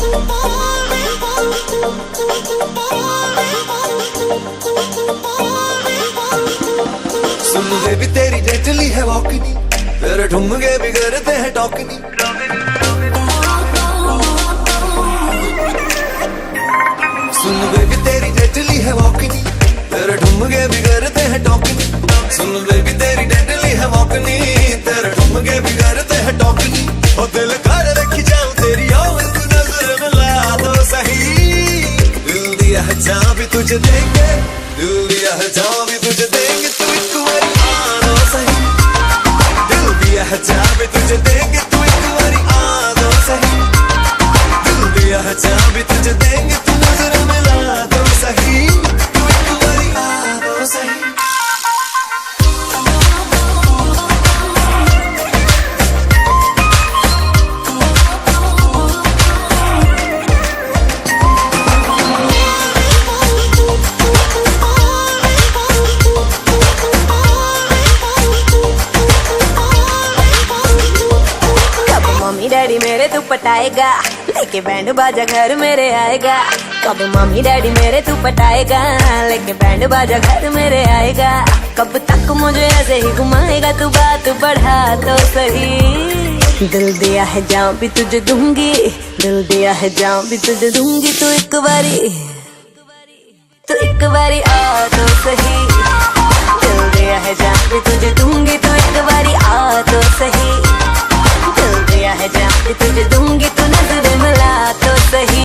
सुन baby तेरी deadly है वॉकनी, तेरे ठुमके बिगड़ते हैं टॉकनी। सुन बेबी तेरी डेडली है वॉकनी, तेरे ठुमके बिगड़ते हैं टॉकनी। सुन बेबी तेरी डेडली है वॉकनी, तेरे ठुमके बिगड़ते हैं टॉकनी। और दिल कर रखी जाऊं तेरी आवाज़ नजर मिला तो सही। दिल दिया है जहाँ भी तुझे देंगे, दिल दिया है जहाँ भी तुझे देंगे, तू एक बारी आ तो सही। दिल दिया है जहाँ भी तुझे देंगे, तू एक बारी आ तो सही। दिल दिया है जहाँ भी तुझे देंगे, तू नजर मिला तो सही। तू एक बारी आ तो सही। मम्मी डैडी मेरे तू पटाएगा, लेके बैंड बाजा घर मेरे आएगा। कब मम्मी डैडी मेरे तू पटाएगा, लेके बैंड बाजा घर मेरे आएगा। कब तक मुझे ऐसे ही घुमाएगा, तू बात बढ़ा तो सही। दिल दिया है जहाँ भी तुझे दूंगी, दिल दिया है जहाँ भी तुझे दूंगी, तू एक बारी आ तो सही। दिल दिया है जहाँ भी तुझे दूंगी, तू एक बारी आ तो सही। दिल दिया है जहाँ भी तुझे दूंगी, तू नजर मिला तो सही।